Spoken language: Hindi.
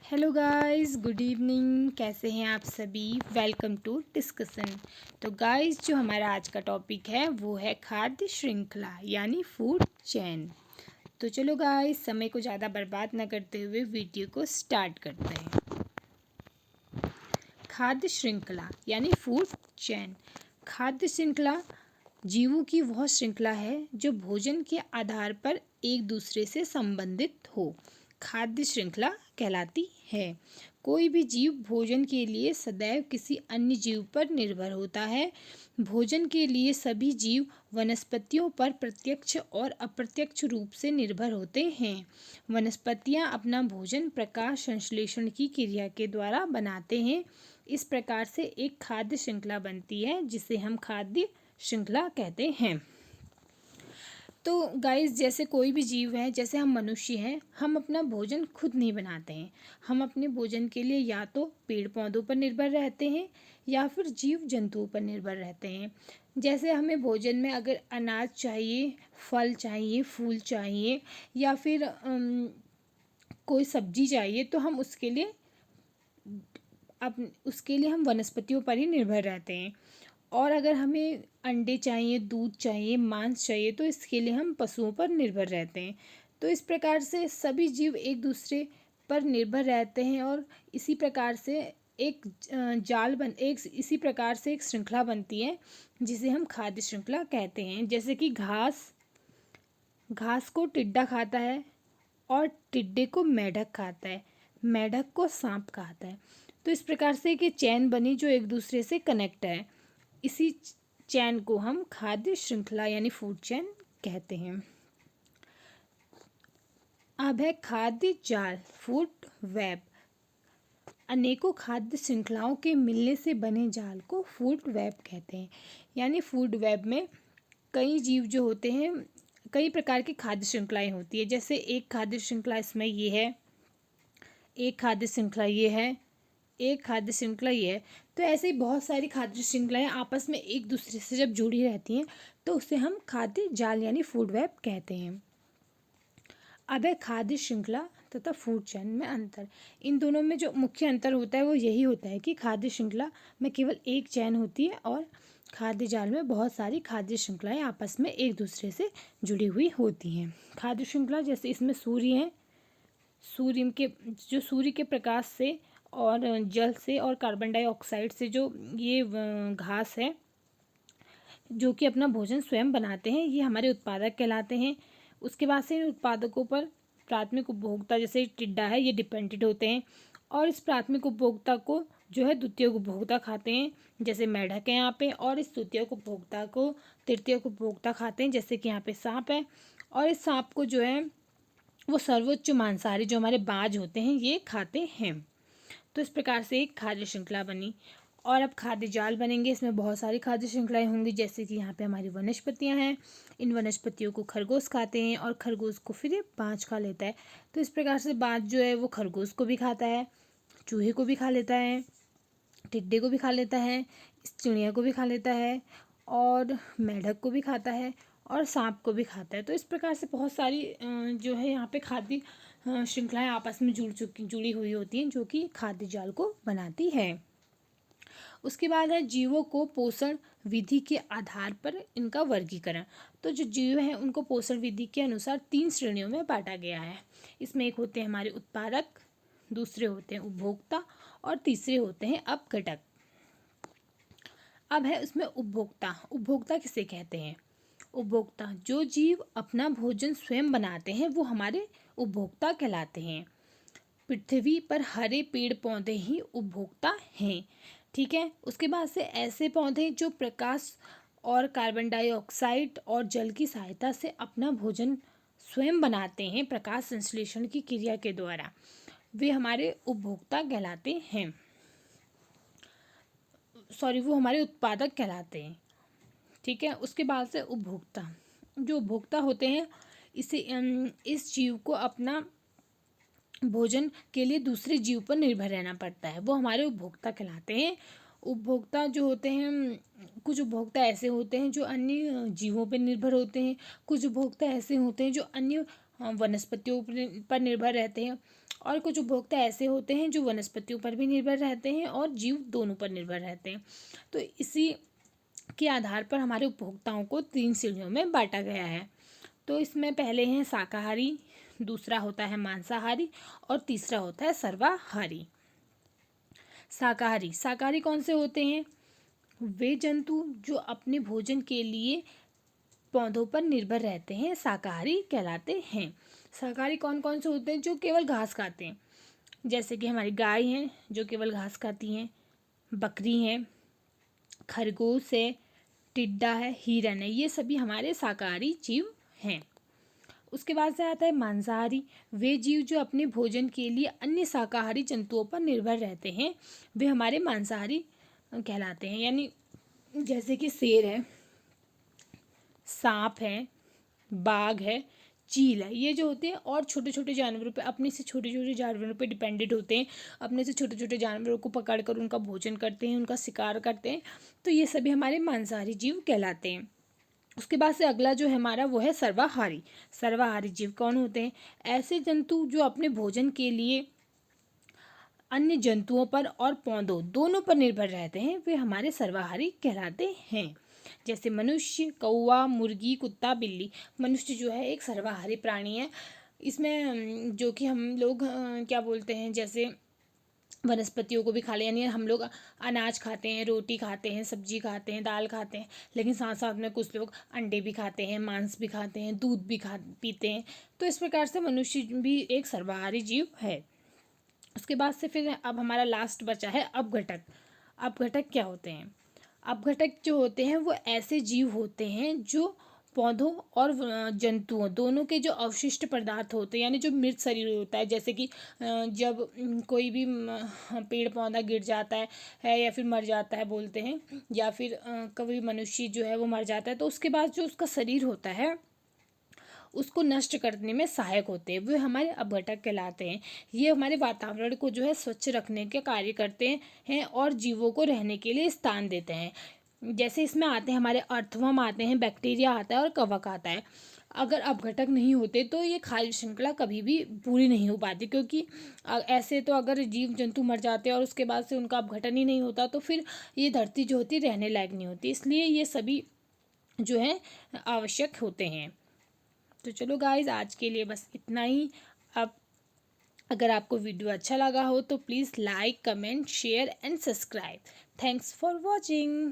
Hello guys, good evening. कैसे हैं आप सभी? Welcome to discussion. तो गाइस, जो हमारा आज का टॉपिक है वो है खाद्य श्रृंखला यानी फूड चेन। तो चलो गाइस, समय को ज़्यादा बर्बाद न करते हुए वीडियो को स्टार्ट करते हैं। खाद्य श्रृंखला यानी फूड चेन। खाद्य श्रृंखला जीवों की वह श्रृंखला है जो भोजन के आधार पर एक दूसरे से संबंधित हो, खाद्य श्रृंखला कहलाती है। कोई भी जीव भोजन के लिए सदैव किसी अन्य जीव पर निर्भर होता है। भोजन के लिए सभी जीव वनस्पतियों पर प्रत्यक्ष और अप्रत्यक्ष रूप से निर्भर होते हैं। वनस्पतियां अपना भोजन प्रकाश संश्लेषण की क्रिया के द्वारा बनाते हैं। इस प्रकार से एक खाद्य श्रृंखला बनती है जिसे हम खाद्य श्रृंखला कहते हैं। तो गाइस, जैसे कोई भी जीव है, जैसे हम मनुष्य हैं, हम अपना भोजन खुद नहीं बनाते हैं। हम अपने भोजन के लिए या तो पेड़ पौधों पर निर्भर रहते हैं या फिर जीव जंतुओं पर निर्भर रहते हैं। जैसे हमें भोजन में अगर अनाज चाहिए, फल चाहिए, फूल चाहिए या फिर कोई सब्जी चाहिए तो हम उसके लिए हम वनस्पतियों पर ही निर्भर रहते हैं। और अगर हमें अंडे चाहिए, दूध चाहिए, मांस चाहिए तो इसके लिए हम पशुओं पर निर्भर रहते हैं। तो इस प्रकार से सभी जीव एक दूसरे पर निर्भर रहते हैं और इसी प्रकार से इसी प्रकार से एक श्रृंखला बनती है जिसे हम खाद्य श्रृंखला कहते हैं। जैसे कि घास को टिड्डा खाता है और टिड्डे को मेढक खाता है, मेढक को सांप खाता है। तो इस प्रकार से एक चैन बनी जो एक दूसरे से कनेक्ट है। इसी चैन को हम खाद्य श्रृंखला यानी फूड चैन कहते हैं। अब है खाद्य जाल, फूड वेब। अनेकों खाद्य श्रृंखलाओं के मिलने से बने जाल को फूड वेब कहते हैं। यानी फूड वेब में कई जीव जो होते हैं, कई प्रकार की खाद्य श्रृंखलाएं होती है। जैसे एक खाद्य श्रृंखला इसमें ये है, एक खाद्य श्रृंखला ये है, एक खाद्य श्रृंखला ये है। तो ऐसे ही बहुत सारी खाद्य श्रृंखलाएं आपस में एक दूसरे से जब जुड़ी रहती हैं तो उसे हम खाद्य जाल यानी फूड वेब कहते हैं। अब है खाद्य श्रृंखला तथा फूड चेन में अंतर। इन दोनों में जो मुख्य अंतर होता है वो यही होता है कि खाद्य श्रृंखला में केवल एक चैन होती है और खाद्य जाल में बहुत सारी खाद्य श्रृंखलाएं आपस में एक दूसरे से जुड़ी हुई होती हैं। खाद्य श्रृंखला जैसे इसमें सूर्य हैं, सूर्य के प्रकाश से और जल से और कार्बन डाइऑक्साइड से जो ये घास है जो कि अपना भोजन स्वयं बनाते हैं, ये हमारे उत्पादक कहलाते हैं। उसके बाद से इन उत्पादकों पर प्राथमिक उपभोक्ता जैसे टिड्डा है ये डिपेंडेंट होते हैं और इस प्राथमिक उपभोक्ता को जो है द्वितीय उपभोक्ता खाते हैं, जैसे मेढक है यहाँ पे। और इस द्वितीय उपभोक्ता को तृतीय उपभोक्ता खाते हैं, जैसे कि यहाँ पे सांप है। और इस सांप को जो है वो सर्वोच्च मांसाहारी जो हमारे बाज होते हैं ये खाते हैं। तो इस प्रकार से एक खाद्य श्रृंखला बनी। और अब खाद्य जाल बनेंगे, इसमें बहुत सारी खाद्य श्रृंखलाएं होंगी। जैसे कि यहाँ पे हमारी वनस्पतियाँ हैं, इन वनस्पतियों को खरगोश खाते हैं और खरगोश को फिर ये बाज खा लेता है। तो इस प्रकार से बाज जो है वो खरगोश को भी खाता है, चूहे को भी खा लेता है, टिड्डे को भी खा लेता है, चिड़िया को भी खा लेता है और मेढक को भी खाता है और सांप को भी खाता है। तो इस प्रकार से बहुत सारी जो है यहाँ पे खाद्य श्रृंखलाएं आपस में जुड़ी हुई होती हैं जो कि खाद्य जाल को बनाती है। उसके बाद है जीवों को पोषण विधि के आधार पर इनका वर्गीकरण। तो जो जीव हैं उनको पोषण विधि के अनुसार 3 श्रेणियों में बांटा गया है। इसमें एक होते हैं हमारे उत्पादक, दूसरे होते हैं उपभोक्ता और तीसरे होते हैं अपघटक। अब है उसमें उपभोक्ता। उपभोक्ता किसे कहते हैं? उपभोक्ता जो जीव अपना भोजन स्वयं बनाते हैं वो हमारे उपभोक्ता कहलाते हैं। पृथ्वी पर हरे पेड़ पौधे ही उपभोक्ता हैं, ठीक है। उसके बाद से ऐसे पौधे जो प्रकाश और कार्बन डाइऑक्साइड और जल की सहायता से अपना भोजन स्वयं बनाते हैं प्रकाश संश्लेषण की क्रिया के द्वारा, वे हमारे उपभोक्ता कहलाते हैं। वो हमारे उत्पादक कहलाते हैं, ठीक है। उसके बाद से उपभोक्ता, जो उपभोक्ता होते हैं इस जीव को अपना भोजन के लिए दूसरे जीव पर निर्भर रहना पड़ता है, वो हमारे उपभोक्ता कहलाते हैं। उपभोक्ता जो होते हैं, कुछ उपभोक्ता ऐसे होते हैं जो अन्य जीवों पर निर्भर होते हैं, कुछ उपभोक्ता ऐसे होते हैं जो अन्य वनस्पतियों पर निर्भर रहते हैं और कुछ उपभोक्ता ऐसे होते हैं जो वनस्पतियों पर भी निर्भर रहते हैं और जीव दोनों पर निर्भर रहते हैं। तो इसी के आधार पर हमारे उपभोक्ताओं को 3 श्रेणियों में बांटा गया है। तो इसमें पहले हैं शाकाहारी, दूसरा होता है मांसाहारी और तीसरा होता है सर्वाहारी। शाकाहारी कौन से होते हैं? वे जंतु जो अपने भोजन के लिए पौधों पर निर्भर रहते हैं शाकाहारी कहलाते हैं। शाकाहारी कौन कौन से होते हैं? जो केवल घास खाते हैं, जैसे कि हमारी गाय हैं जो केवल घास खाती हैं, बकरी हैं, खरगोश है, टिड्डा है, हिरन है, ये सभी हमारे शाकाहारी जीव हैं। उसके बाद से आता है मांसाहारी। वे जीव जो अपने भोजन के लिए अन्य शाकाहारी जंतुओं पर निर्भर रहते हैं, वे हमारे मांसाहारी कहलाते हैं। यानी जैसे कि शेर है, सांप है, बाघ है, चील है, ये जो होते हैं और छोटे छोटे जानवरों पे, अपने से छोटे छोटे जानवरों पे डिपेंडेंट होते हैं, अपने से छोटे छोटे जानवरों को पकड़ कर उनका भोजन करते हैं, उनका शिकार करते हैं। तो ये सभी हमारे मांसाहारी जीव कहलाते हैं। उसके बाद से अगला जो है हमारा वो है सर्वाहारी। सर्वाहारी जीव कौन होते हैं? ऐसे जंतु जो अपने भोजन के लिए अन्य जंतुओं पर और पौधों दोनों पर निर्भर रहते हैं, वे हमारे सर्वाहारी कहलाते हैं। जैसे मनुष्य, कौवा, मुर्गी, कुत्ता, बिल्ली। मनुष्य जो है एक सर्वाहारी प्राणी है। इसमें जो कि हम लोग क्या बोलते हैं, जैसे वनस्पतियों को भी खा ले, यानी हम लोग अनाज खाते हैं, रोटी खाते हैं, सब्जी खाते हैं, दाल खाते हैं, लेकिन साथ साथ में कुछ लोग अंडे भी खाते हैं, मांस भी खाते हैं, दूध भी पीते हैं। तो इस प्रकार से मनुष्य भी एक सर्वाहारी जीव है। उसके बाद से फिर अब हमारा लास्ट बचा है अपघटक। अपघटक क्या होते हैं? अपघटक जो होते हैं वो ऐसे जीव होते हैं जो पौधों और जंतुओं दोनों के जो अवशिष्ट पदार्थ होते हैं, यानी जो मृत शरीर होता है, जैसे कि जब कोई भी पेड़ पौधा गिर जाता है या फिर मर जाता है बोलते हैं, या फिर कभी मनुष्य जो है वो मर जाता है, तो उसके बाद जो उसका शरीर होता है उसको नष्ट करने में सहायक होते हैं, वे हमारे अपघटक कहलाते हैं। ये हमारे वातावरण को जो है स्वच्छ रखने के कार्य करते हैं और जीवों को रहने के लिए स्थान देते हैं। जैसे इसमें आते हैं हमारे अर्थवर्म आते हैं, बैक्टीरिया आता है और कवक आता है। अगर अपघटक नहीं होते तो ये खाद्य श्रृंखला कभी भी पूरी नहीं हो पाती, क्योंकि ऐसे तो अगर जीव जंतु मर जाते हैं और उसके बाद से उनका अपघटन ही नहीं होता तो फिर ये धरती जो होती रहने लायक नहीं होती। इसलिए ये सभी जो है आवश्यक होते हैं। तो चलो गाइज, आज के लिए बस इतना ही। अब अगर आपको वीडियो अच्छा लगा हो तो please like, comment, share and subscribe. Thanks for watching.